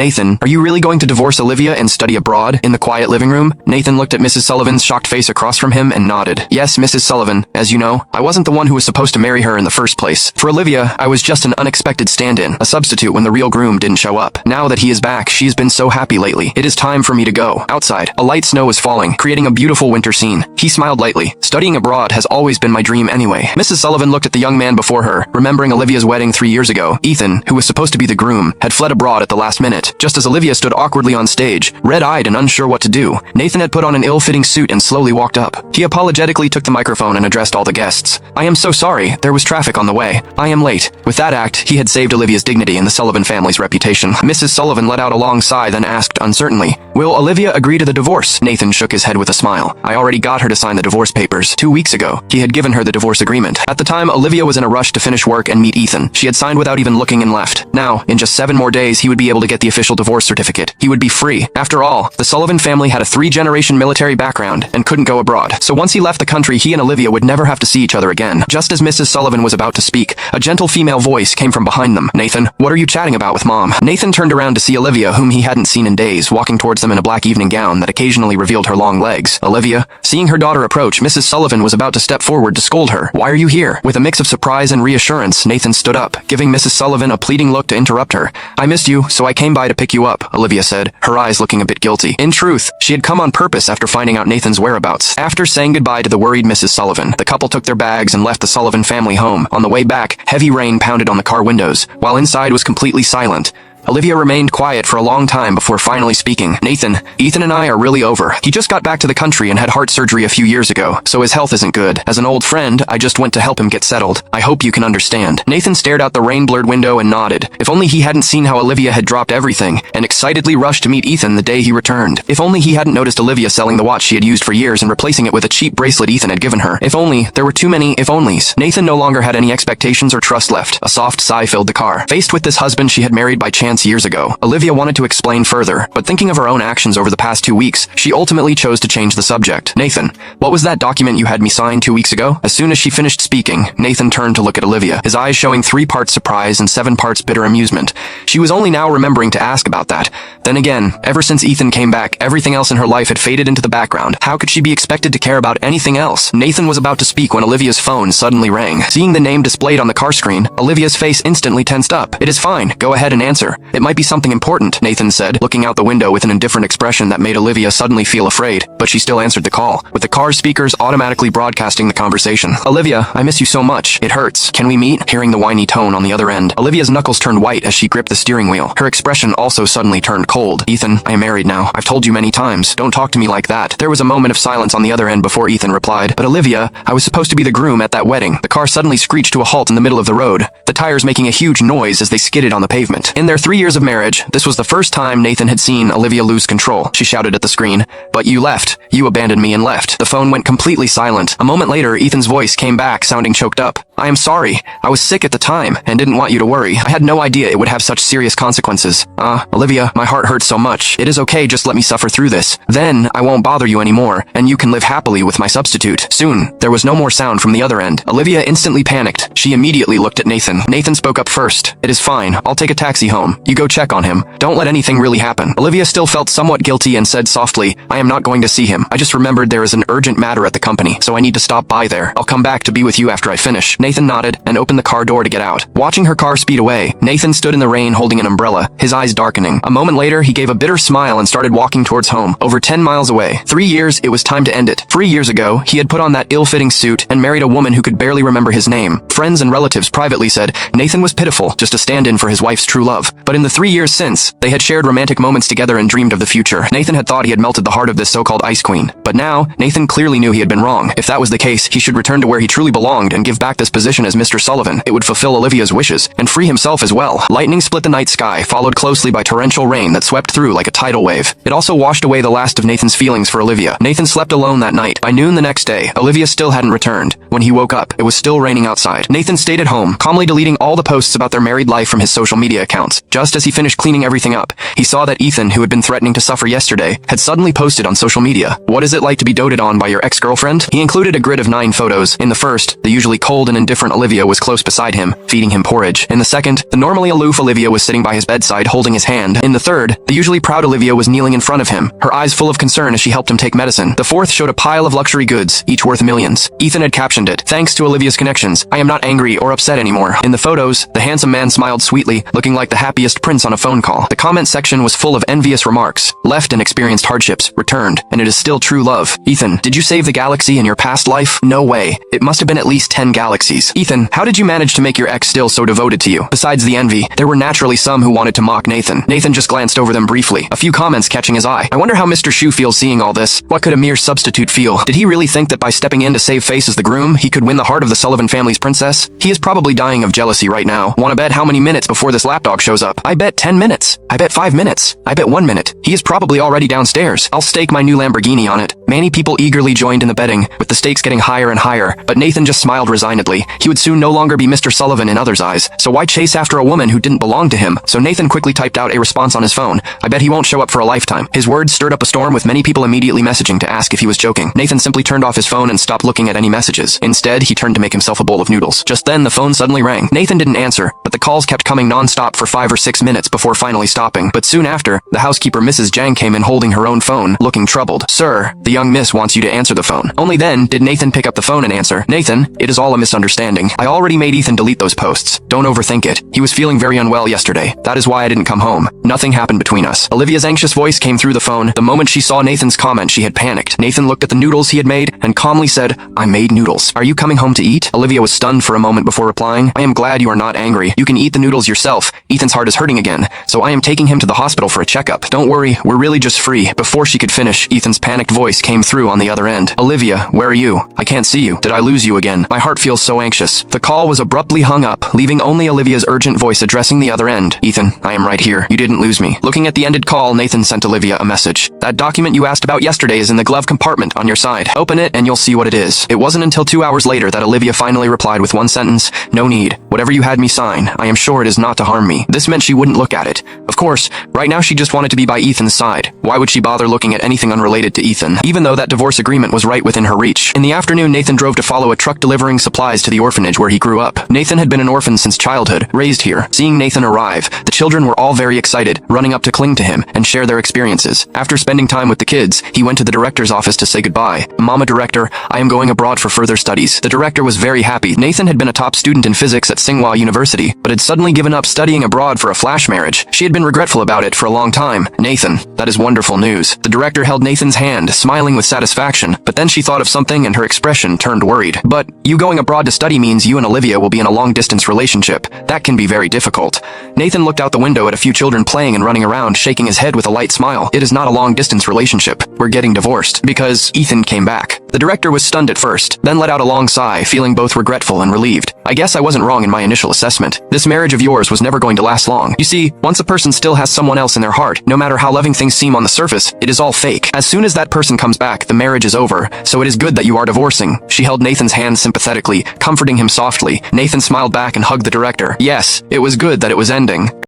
Nathan, are you really going to divorce Olivia and study abroad in the quiet living room? Nathan looked at Mrs. Sullivan's shocked face across from him and nodded. Yes, Mrs. Sullivan, as you know, I wasn't the one who was supposed to marry her in the first place. For Olivia, I was just an unexpected stand-in, a substitute when the real groom didn't show up. Now that he is back, she's been so happy lately. It is time for me to go. Outside, a light snow was falling, creating a beautiful winter scene. He smiled lightly. Studying abroad has always been my dream anyway. Mrs. Sullivan looked at the young man before her, remembering Olivia's wedding 3 years ago. Ethan, who was supposed to be the groom, had fled abroad at the last minute. Just as Olivia stood awkwardly on stage, red-eyed and unsure what to do, Nathan had put on an ill-fitting suit and slowly walked up. He apologetically took the microphone and addressed all the guests. I am so sorry, there was traffic on the way. I am late. With that act, he had saved Olivia's dignity and the Sullivan family's reputation. Mrs. Sullivan let out a long sigh, then asked uncertainly, Will Olivia agree to the divorce? Nathan shook his head with a smile. I already got her to sign the divorce papers 2 weeks ago. He had given her the divorce agreement. At the time, Olivia was in a rush to finish work and meet Ethan. She had signed without even looking and left. Now, in just 7 more days, he would be able to get the official divorce certificate. He would be free. After all, the Sullivan family had a 3-generation military background and couldn't go abroad. So once he left the country, he and Olivia would never have to see each other again. Just as Mrs. Sullivan was about to speak, a gentle female voice came from behind them. Nathan, what are you chatting about with Mom? Nathan turned around to see Olivia, whom he hadn't seen in days, walking towards them in a black evening gown that occasionally revealed her long legs. Olivia, seeing her daughter approach, Mrs. Sullivan was about to step forward to scold her. Why are you here? With a mix of surprise and reassurance, Nathan stood up, giving Mrs. Sullivan a pleading look to interrupt her. I missed you, so I came by to pick you up, Olivia said, her eyes looking a bit guilty. In truth, she had come on purpose after finding out Nathan's whereabouts. After saying goodbye to the worried Mrs. Sullivan, the couple took their bags and left the Sullivan family home. On the way back, heavy rain pounded on the car windows, while inside was completely silent. Olivia remained quiet for a long time before finally speaking. Nathan, Ethan and I are really over. He just got back to the country and had heart surgery a few years ago, so his health isn't good. As an old friend, I just went to help him get settled. I hope you can understand. Nathan stared out the rain-blurred window and nodded. If only he hadn't seen how Olivia had dropped everything and excitedly rushed to meet Ethan the day he returned. If only he hadn't noticed Olivia selling the watch she had used for years and replacing it with a cheap bracelet Ethan had given her. If only there were too many if-onlys. Nathan no longer had any expectations or trust left. A soft sigh filled the car. Faced with this husband she had married by chance years ago, Olivia wanted to explain further, but thinking of her own actions over the past 2 weeks, she ultimately chose to change the subject. Nathan, what was that document you had me sign 2 weeks ago? As soon as she finished speaking, Nathan turned to look at Olivia, his eyes showing 3 parts surprise and 7 parts bitter amusement. She was only now remembering to ask about that. Then again, ever since Ethan came back, everything else in her life had faded into the background. How could she be expected to care about anything else? Nathan was about to speak when Olivia's phone suddenly rang. Seeing the name displayed on the car screen, Olivia's face instantly tensed up. It is fine, go ahead and answer. It might be something important, Nathan said, looking out the window with an indifferent expression that made Olivia suddenly feel afraid, but she still answered the call, with the car's speakers automatically broadcasting the conversation. Olivia, I miss you so much. It hurts. Can we meet? Hearing the whiny tone on the other end, Olivia's knuckles turned white as she gripped the steering wheel. Her expression also suddenly turned cold. Ethan, I am married now. I've told you many times. Don't talk to me like that. There was a moment of silence on the other end before Ethan replied, but Olivia, I was supposed to be the groom at that wedding. The car suddenly screeched to a halt in the middle of the road, the tires making a huge noise as they skidded on the pavement. In their 3 years of marriage, this was the first time Nathan had seen Olivia lose control. She shouted at the screen, but you left. You abandoned me and left. The phone went completely silent. A moment later, Ethan's voice came back, sounding choked up. I am sorry. I was sick at the time and didn't want you to worry. I had no idea it would have such serious consequences. Olivia, my heart hurts so much. It is okay, just let me suffer through this. Then, I won't bother you anymore, and you can live happily with my substitute. Soon, there was no more sound from the other end. Olivia instantly panicked. She immediately looked at Nathan. Nathan spoke up first. It is fine. I'll take a taxi home. You go check on him. Don't let anything really happen. Olivia still felt somewhat guilty and said softly, I am not going to see him. I just remembered there is an urgent matter at the company, so I need to stop by there. I'll come back to be with you after I finish. Nathan nodded and opened the car door to get out. Watching her car speed away, Nathan stood in the rain holding an umbrella, his eyes darkening. A moment later, he gave a bitter smile and started walking towards home, over 10 miles away. 3 years, it was time to end it. 3 years ago, he had put on that ill-fitting suit and married a woman who could barely remember his name. Friends and relatives privately said Nathan was pitiful, just a stand-in for his wife's true love. But in the 3 years since, they had shared romantic moments together and dreamed of the future. Nathan had thought he had melted the heart of this so-called ice queen. But now, Nathan clearly knew he had been wrong. If that was the case, he should return to where he truly belonged and give back this position as Mr. Sullivan. It would fulfill Olivia's wishes and free himself as well. Lightning split the night sky, followed closely by torrential rain that swept through like a tidal wave. It also washed away the last of Nathan's feelings for Olivia. Nathan slept alone that night. By noon the next day, Olivia still hadn't returned. When he woke up, it was still raining outside. Nathan stayed at home, calmly deleting all the posts about their married life from his social media accounts. Just as he finished cleaning everything up, he saw that Ethan, who had been threatening to suffer yesterday, had suddenly posted on social media. What is it like to be doted on by your ex-girlfriend? He included a grid of 9 photos. In the first, the usually cold and indifferent Olivia was close beside him, feeding him porridge. In the second, the normally aloof Olivia was sitting by his bedside holding his hand. In the third, third, the usually proud Olivia was kneeling in front of him, her eyes full of concern as she helped him take medicine. The fourth showed a pile of luxury goods, each worth millions. Ethan had captioned it, "Thanks to Olivia's connections, I am not angry or upset anymore." In the photos, the handsome man smiled sweetly, looking like the happiest prince on a phone call. The comment section was full of envious remarks. Left and experienced hardships, returned, and it is still true love. Ethan, did you save the galaxy in your past life? No way. It must have been at least 10 galaxies. Ethan, how did you manage to make your ex still so devoted to you? Besides the envy, there were naturally some who wanted to mock Nathan. Nathan just glanced over them briefly, a few comments catching his eye. I wonder how Mr. Shu feels seeing all this. What could a mere substitute feel? Did he really think that by stepping in to save face as the groom, he could win the heart of the Sullivan family's princess? He is probably dying of jealousy right now. Wanna bet how many minutes before this lapdog shows up? I bet 10 minutes. I bet 5 minutes. I bet 1 minute. He is probably already downstairs. I'll stake my new Lamborghini on it. Many people eagerly joined in the betting, with the stakes getting higher and higher, but Nathan just smiled resignedly. He would soon no longer be Mr. Sullivan in others' eyes, so why chase after a woman who didn't belong to him? So Nathan quickly typed out a response on his phone. I bet he won't show up for a lifetime. His words stirred up a storm, with many people immediately messaging to ask if he was joking. Nathan simply turned off his phone and stopped looking at any messages. Instead, he turned to make himself a bowl of noodles. Just then, the phone suddenly rang. Nathan didn't answer, but the calls kept coming non-stop for 5 or 6 minutes before finally stopping. But soon after, the housekeeper Mrs. Jang came in holding her own phone, looking troubled. Sir, the young miss wants you to answer the phone. Only then did Nathan pick up the phone and answer. Nathan, it is all a misunderstanding. I already made Ethan delete those posts. Don't overthink it. He was feeling very unwell yesterday. That is why I didn't come home. Nothing happened between us. Olivia's anxious voice came through the phone. The moment she saw Nathan's comment, she had panicked. Nathan looked at the noodles he had made and calmly said, I made noodles. Are you coming home to eat? Olivia was stunned for a moment before replying. I am glad you are not angry. You can eat the noodles yourself. Ethan's heart is hurting again, so I am taking him to the hospital for a checkup. Don't worry, we're really just free. Before she could finish, Ethan's panicked voice came through on the other end. Olivia, where are you? I can't see you. Did I lose you again? My heart feels so anxious. The call was abruptly hung up, leaving only Olivia's urgent voice addressing the other end. Ethan, I am right here. You didn't lose me. Looking at the ended call, Nathan sent Olivia a message. That document you asked about yesterday is in the glove compartment on your side. Open it and you'll see what it is. It wasn't until 2 hours later that Olivia finally replied with one sentence. No need. Whatever you had me sign, I am sure it is not to harm me. This meant she wouldn't look at it. Of course, right now she just wanted to be by Ethan's side. Why would she bother looking at anything unrelated to Ethan, even though that divorce agreement was right within her reach? In the afternoon, Nathan drove to follow a truck delivering supplies to the orphanage where he grew up. Nathan had been an orphan since childhood, raised here. Seeing Nathan arrive, the children were all very excited, running up to cling to him and share their experiences. After spending time with the kids, he went to the director's office to say goodbye. Mama director, I am going abroad for further studies. The director was very happy. Nathan had been a top student in physics at Tsinghua University, but had suddenly given up studying abroad for a flash marriage. She had been regretful about it for a long time. Nathan, that is wonderful news. The director held Nathan's hand, smiling with satisfaction, but then she thought of something and her expression turned worried. But you going abroad to study means you and Olivia will be in a long-distance relationship. That can be very difficult. Nathan looked out the window at a few children playing and running around, shaking his head with a light smile. It is not a long-distance relationship. We're getting divorced. Because Ethan came back. The director was stunned at first, then let out a long sigh, feeling both regretful and relieved. I guess I wasn't wrong in my initial assessment. This marriage of yours was never going to last long. You see, once a person still has someone else in their heart, no matter how loving things seem on the surface, it is all fake. As soon as that person comes back, the marriage is over, so it is good that you are divorcing. She held Nathan's hand sympathetically, comforting him softly. Nathan smiled back and hugged the director. Yes, it was good that it was ending.